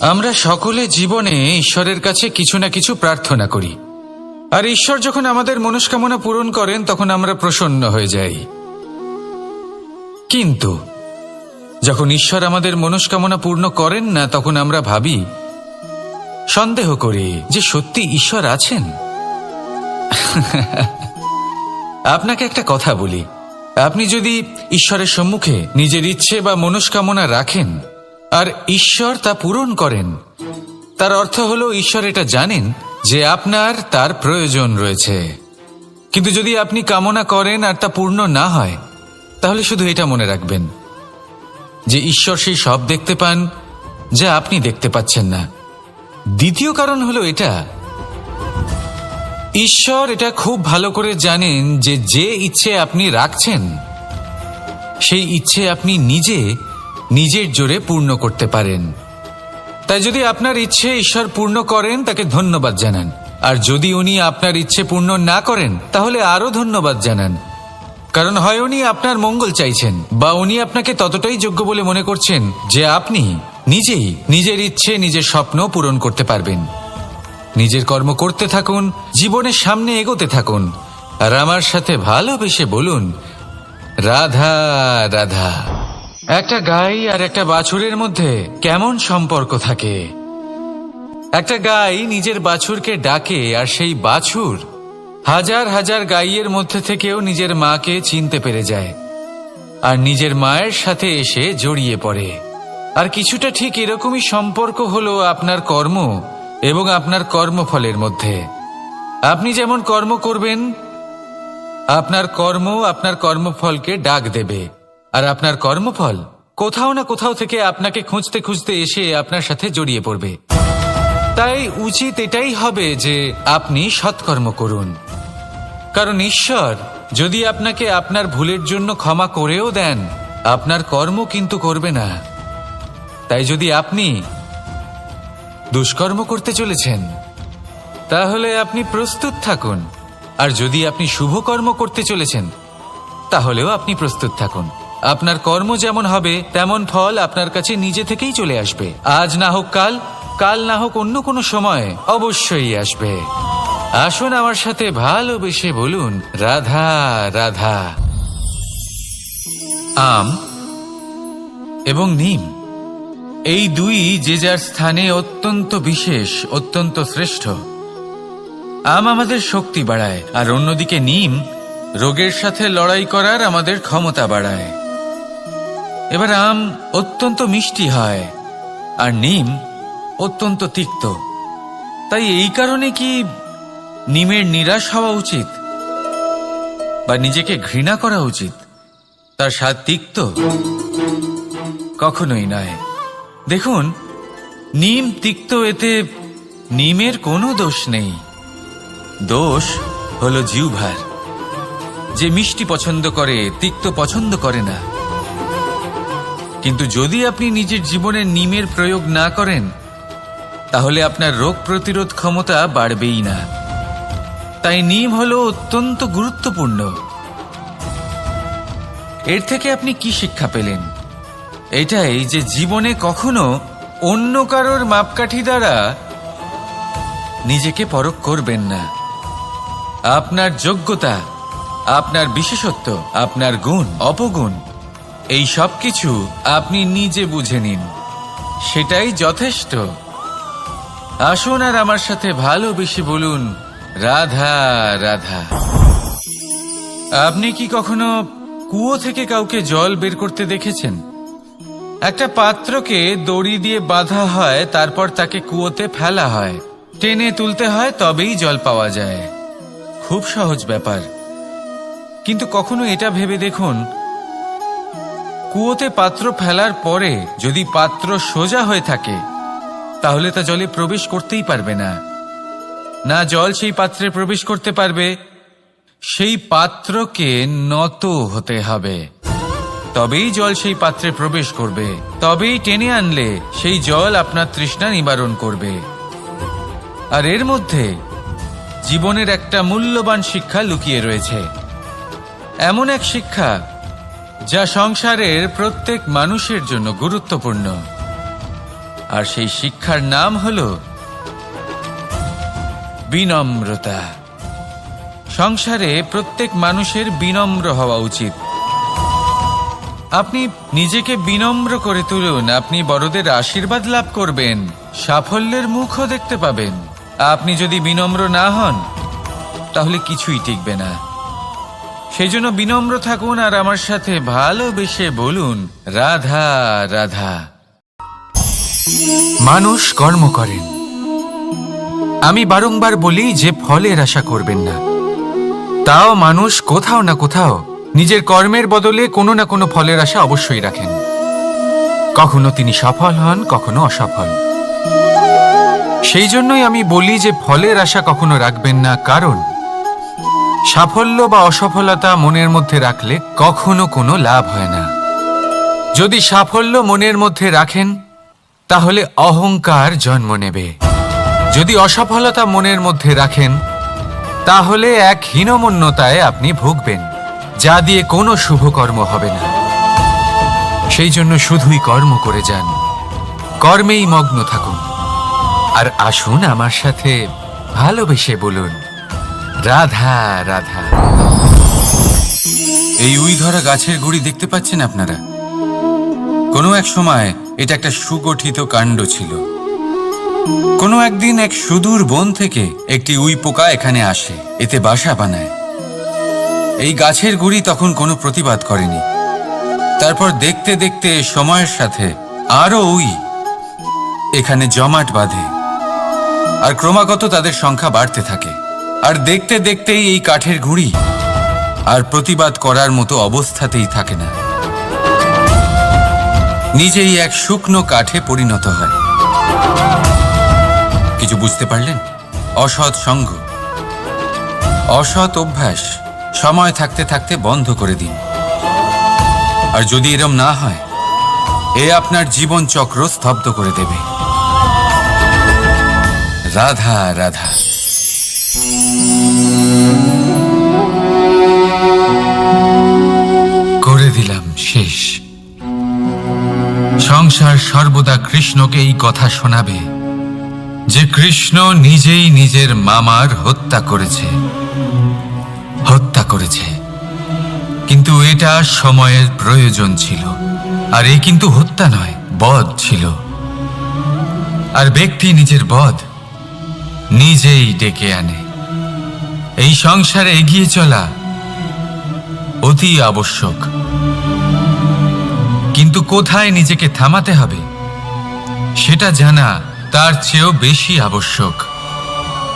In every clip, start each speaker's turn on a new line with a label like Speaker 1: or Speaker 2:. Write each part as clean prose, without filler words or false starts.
Speaker 1: আমরা সকলে জীবনে ঈশ্বরের কাছে কিছু না কিছু প্রার্থনা করি, আর ঈশ্বর যখন আমাদের মনস্কামনা পূরণ করেন তখন আমরা প্রসন্ন হয়ে যাই। কিন্তু যখন ঈশ্বর আমাদের মনস্কামনা পূর্ণ করেন না, তখন আমরা ভাবি, সন্দেহ করি যে সত্যি ঈশ্বর আছেন। আপনাকে একটা কথা বলি, আপনি যদি ঈশ্বরের সম্মুখে নিজের ইচ্ছে বা মনস্কামনা রাখেন আর ঈশ্বর তা পূরণ করেন, তার অর্থ হলো ঈশ্বর এটা জানেন যে আপনার তার প্রয়োজন রয়েছে। কিন্তু যদি আপনি কামনা করেন আর তা পূর্ণ না হয়, তাহলে শুধু এটা মনে রাখবেন যে ঈশ্বর সেই সব দেখতে পান যা আপনি দেখতে পাচ্ছেন না। দ্বিতীয় কারণ হলো এটা, ঈশ্বর এটা খুব ভালো করে জানেন যে যে ইচ্ছে আপনি রাখছেন সেই ইচ্ছে আপনি নিজের জোরে পূর্ণ করতে পারেন। তাই যদি আপনার ইচ্ছে ঈশ্বর পূর্ণ করেন, তাকে ধন্যবাদ জানান, আর যদি উনি আপনার ইচ্ছে পূর্ণ না করেন, তাহলে আরো ধন্যবাদ জানান। কারণ হয় উনি আপনার মঙ্গল চাইছেন, বা উনি আপনাকে ততটাই যোগ্য বলে মনে করছেন যে আপনি নিজেই নিজের ইচ্ছে, নিজের স্বপ্ন পূরণ করতে পারবেন। নিজের কর্ম করতে থাকুন, জীবনের সামনে এগোতে থাকুন, আর আমার সাথে ভালোবেসে বলুন, রাধা রাধা। একটা গাই আর একটা বাছুরের মধ্যে কেমন সম্পর্ক থাকে? একটা গাই নিজের বাছুরকে ডাকে, আর সেই বাছুর হাজার হাজার গাইয়ের মধ্যে থেকেও নিজের মাকে চিনতে পেরে যায় আর নিজের মায়ের সাথে এসে জড়িয়ে পড়ে। আর কিছুটা ঠিক এরকমই সম্পর্ক হলো আপনার কর্ম এবং আপনার কর্মফলের মধ্যে। আপনি যেমন কর্ম করবেন, আপনার কর্ম আপনার কর্মফলকে ডাক দেবে, আর আপনার কর্মফল কোথাও না কোথাও থেকে আপনাকে খুঁজতে খুঁজতে এসে আপনার সাথে জড়িয়ে পড়বে। তাই উচিত এটাই হবে যে আপনি সৎকর্ম করুন, কারণ ঈশ্বর যদি আপনাকে আপনার ভুলের জন্য ক্ষমা করেও দেন, আপনার কর্ম কিন্তু করবে না। তাই যদি আপনি দুষ্কর্ম করতে চলেছেন, তাহলে আপনি প্রস্তুত থাকুন, আর যদি আপনি শুভ কর্ম করতে চলেছেন, তাহলেও আপনি প্রস্তুত থাকুন। আপনার কর্ম যেমন হবে তেমন ফল আপনার কাছে নিজে থেকেই চলে আসবে। আজ না হোক কাল, কাল না হোক অন্য কোনো সময় অবশ্যই আসবে। আসুন আমার সাথে ভালোবেসে বলুন, রাধা রাধা। আম এবং নিম, এই দুই যে যার স্থানে অত্যন্ত বিশেষ, অত্যন্ত শ্রেষ্ঠ। আম আমাদের শক্তি বাড়ায়, আর অন্যদিকে নিম রোগের সাথে লড়াই করার আমাদের ক্ষমতা বাড়ায়। এবার আম অত্যন্ত মিষ্টি হয় আর নিম অত্যন্ত তিক্ত। তাই এই কারণে কি নিমের নিরাশ হওয়া উচিত বা নিজেকে ঘৃণা করা উচিত? তার স্বাদ তিক্ত? কখনোই নয়। দেখুন, নিম তিক্ত, এতে নিমের কোনো দোষ নেই। দোষ হলো জিহ্বার, যে মিষ্টি পছন্দ করে, তিক্ত পছন্দ করে না। কিন্তু যদি আপনি নিজের জীবনে নিমের প্রয়োগ না করেন, তাহলে আপনার রোগ প্রতিরোধ ক্ষমতা বাড়বেই না। তাই নিম হলো অত্যন্ত গুরুত্বপূর্ণ। এর থেকে আপনি কি শিক্ষা পেলেন? এটাই যে জীবনে কখনো অন্য কারোর মাপকাঠি দ্বারা নিজেকে পরখ করবেন না। আপনার যোগ্যতা, আপনার বিশেষত্ব, আপনার গুণ, অপগুণ, এই সব কিছু আপনি নিজে বুঝে নিন, সেটাই যথেষ্ট। আসুন আর আমার সাথে ভালোবেসে বলুন, রাধা রাধা। আপনি কি কখনো কুয়ো থেকে কাউকে জল বের করতে দেখেছেন? একটা পাত্রকে দড়ি দিয়ে বাঁধা হয়, তারপর তাকে কুয়োতে ফেলা হয়, টেনে তুলতে হয়, তবেই জল পাওয়া যায়। খুব সহজ ব্যাপার। কিন্তু কখনো এটা ভেবে দেখুন, কুয়োতে পাত্র ফেলার পরে যদি পাত্র সোজা হয়ে থাকে, তাহলে তা জলে প্রবেশ করতেই পারবে না। না জল সেই পাত্রে প্রবেশ করতে পারবে, সেই পাত্রকে নত হতে হবে, তবেই জল সেই পাত্রে প্রবেশ করবে, তবেই টেনে আনলে সেই জল আপনার তৃষ্ণা নিবারণ করবে। আর এর মধ্যে জীবনের একটা মূল্যবান শিক্ষা লুকিয়ে রয়েছে, এমন এক শিক্ষা যা সংসারের প্রত্যেক মানুষের জন্য গুরুত্বপূর্ণ। আর সেই শিক্ষার নাম হলো বিনম্রতা। সংসারে প্রত্যেক মানুষের বিনম্র হওয়া উচিত। আপনি নিজেকে বিনম্র করে তুলুন, আপনি বড়দের আশীর্বাদ লাভ করবেন, সাফল্যের মুখও দেখতে পাবেন। আপনি যদি বিনম্র না হন তাহলে কিছুই টিকবে না। সেই জন্য বিনম্র থাকুন আর আমার সাথে ভালোবেসে বলুন, রাধা রাধা। মানুষ কর্ম করেন, আমি বারংবার বলি যে ফলের আশা করবেন না। তাও মানুষ কোথাও না কোথাও নিজের কর্মের বদলে কোনো না কোনো ফলের আশা অবশ্যই রাখেন। কখনো তিনি সফল হন, কখনো অসফল। সেই জন্যই আমি বলি যে ফলের আশা কখনো রাখবেন না, কারণ সাফল্য বা অসফলতা মনের মধ্যে রাখলে কখনো কোনো লাভ হয় না। যদি সাফল্য মনের মধ্যে রাখেন তাহলে অহংকার জন্ম নেবে। যদি অসফলতা মনের মধ্যে রাখেন তাহলে এক হীনমন্যতায় আপনি ভুগবেন, যা দিয়ে কোনো শুভকর্ম হবে না। সেই জন্য শুধুই কর্ম করে যান, কর্মেই মগ্ন থাকুন। আর আসুন আমার সাথে ভালোবেসে বলুন, রাধা রাধা। এই উই ধরা গাছের গুড়ি দেখতে পাচ্ছেন আপনারা? কোনো এক সময় এটা একটা সুগঠিত কাণ্ড ছিল। কোনো একদিন এক সুদূর বন থেকে একটি উই পোকা এখানে আসে, এতে বাসা বানায়। এই গাছের গুড়ি তখন কোনো প্রতিবাদ করেনি। তারপর দেখতে দেখতে সময়ের সাথে আরো উই এখানে জমাট বাঁধে, আর ক্রমাগত তাদের সংখ্যা বাড়তে থাকে। আর দেখতে দেখতেই এই কাঠের গুঁড়ি আর প্রতিবাদ করার মতো অবস্থাতেই থাকে না, নিজেই এক শুকনো কাঠে পরিণত হয়। কিছু বুঝতে পারলেন? অসৎ সঙ্গ, অসৎ অভ্যাস সময় থাকতে থাকতে বন্ধ করে দিন। আর যদি এরম না হয়, এ আপনার জীবন চক্র স্তব্ধ করে দেবে। রাধা রাধা। করে দিলাম শেষ। সংসার সর্বদা কৃষ্ণকে এই কথা শোনাবে যে কৃষ্ণ নিজেই নিজের মামার হত্যা করেছে। কিন্তু এটা সময়ের প্রয়োজন ছিল। আর এই কিন্তু হত্যা নয়, বধ ছিল। আর ব্যক্তি নিজের বধ নিজেই ডেকে আনে। এই সংসারে এগিয়ে চলা অতি আবশ্যক, কিন্তু কোথায় নিজেকে থামাতে হবে সেটা জানা তার চেয়েও বেশি আবশ্যক।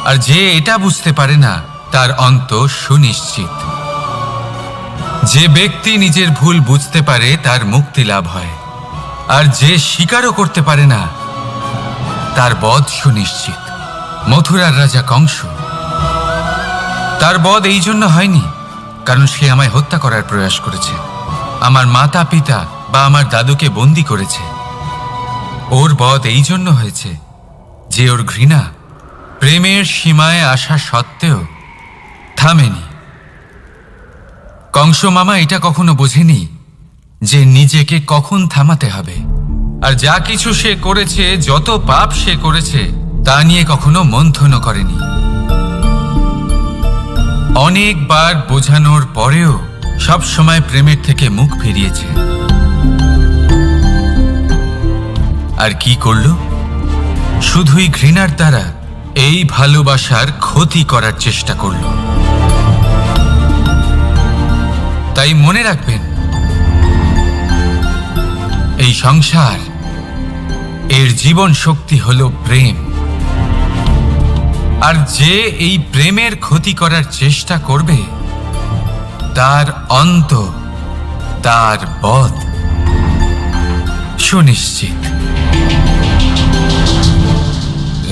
Speaker 1: আর যে এটা বুঝতে পারে না তার অন্ত সুনিশ্চিত। যে ব্যক্তি নিজের ভুল বুঝতে পারে তার মুক্তি লাভ হয়, আর যে স্বীকারও করতে পারে না তার বধ সুনিশ্চিত। মথুরার রাজা কংস, তার বধ এই জন্য হয়নি কারণ সে আমায় হত্যা করার প্রয়াস করেছে, আমার মাতা পিতা বা আমার দাদুকে বন্দী করেছে। ওর বধ এই জন্য হয়েছে যে ওর ঘৃণা প্রেমের সীমায় আসা সত্ত্বেও থামেনি। কংস মামা এটা কখনো বোঝেনি যে নিজেকে কখন থামাতে হবে। আর যা কিছু সে করেছে, যত পাপ সে করেছে, তা নিয়ে কখনো মন্থনও করেনি। অনেকবার বোঝানোর পরেও সব সময় প্রেমের থেকে মুখ ফিরিয়েছে। আর কি করল? শুধুই ঘৃণার দ্বারা এই ভালোবাসার ক্ষতি করার চেষ্টা করল। তাই মনে রাখবেন, এই সংসার এর জীবন শক্তি হলো প্রেম। আর যে এই প্রেমের ক্ষতি করার চেষ্টা করবে তার অন্ত, তার বধ সুনিশ্চিত।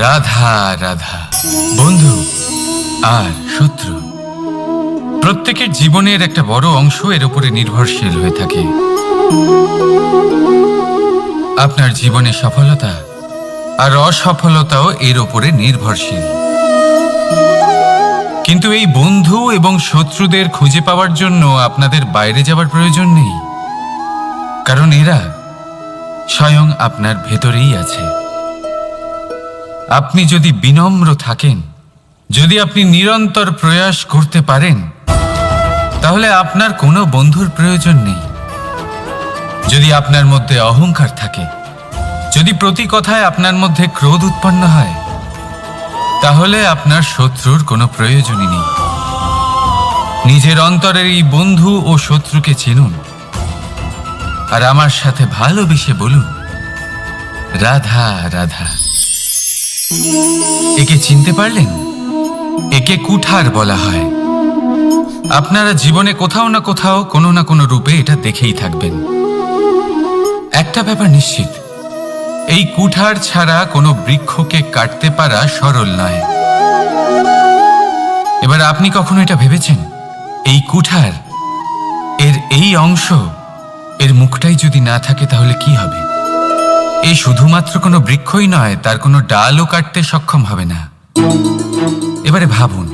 Speaker 1: রাধা রাধা। বন্ধু আর শত্রু প্রত্যেকের জীবনের একটা বড় অংশ এর উপরে নির্ভরশীল হয়ে থাকে। আপনার জীবনে সফলতা আর অসফলতাও এর উপরে নির্ভরশীল। কিন্তু এই বন্ধু এবং শত্রুদের খুঁজে পাওয়ার জন্য আপনাদের বাইরে যাওয়ার প্রয়োজন নেই, কারণ এরা স্বয়ং আপনার ভেতরেই আছে। আপনি যদি বিনম্র থাকেন, যদি আপনি নিরন্তর প্রয়াস করতে পারেন, তাহলে আপনার কোনো বন্ধুর প্রয়োজন নেই। যদি আপনার মধ্যে অহংকার থাকে, যদি প্রতি কথায় আপনার মধ্যে ক্রোধ উৎপন্ন হয়, তাহলে আপনার শত্রুর কোনো প্রয়োজনই নেই। নিজের অন্তরের এই বন্ধু ও শত্রুকে চিনুন, আর আমার সাথে ভালোবেসে বলুন, রাধা রাধা। একে চিনতে পারলেন? একে কুঠার বলা হয়। আপনারা জীবনে কোথাও না কোথাও কোনো না কোনো রূপে এটা দেখেই থাকবেন। একটা ব্যাপার নিশ্চিত, এই কুঠার ছাড়া কোনো বৃক্ষকে কাটতে পারা সরল নয়। এবার আপনি কখনো এটা ভেবেছেন, এই কুঠার, এর এই অংশ, এর মুখটাই যদি না থাকে তাহলে কি হবে? এই শুধুমাত্র কোনো বৃক্ষই নয়, তার কোনো ডালও কাটতে সক্ষম হবে না। এবারে ভাবুন,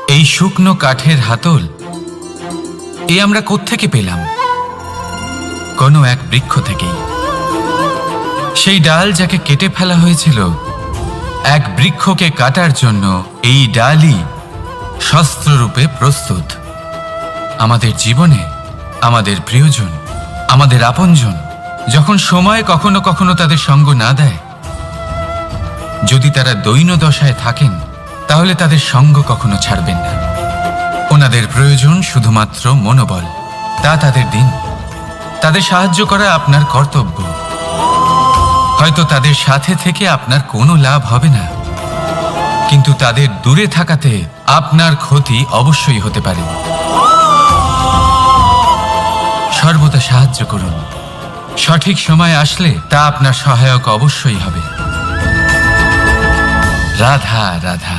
Speaker 1: এই শুকনো কাঠের হাতল এ আমরা কোত্থেকে পেলাম? কোনো এক বৃক্ষ থেকেই। সেই ডাল যাকে কেটে ফেলা হয়েছিল এক বৃক্ষকে কাটার জন্য, এই ডালই শস্ত্ররূপে প্রস্তুত। আমাদের জীবনে আমাদের প্রিয়জন, আমাদের আপনজন যখন সময় কখনো কখনো তাদের সঙ্গ না দেয়, যদি তারা দৈন্য দশায় থাকেন, তাহলে তাদের সঙ্গ কখনো ছাড়বেন না। ওনাদের প্রয়োজন শুধুমাত্র মনোবল। তা তাদের দিন। তাদের সাহায্য করা আপনার কর্তব্য। হয়তো তাদের সাথে থেকে আপনার কোনো লাভ হবে না, কিন্তু তাদের দূরে থাকাতে আপনার ক্ষতি অবশ্যই হতে পারে। সর্বদা সাহায্য করুন। সঠিক সময় আসলে তা আপনার সহায়ক অবশ্যই হবে। রাধা রাধা।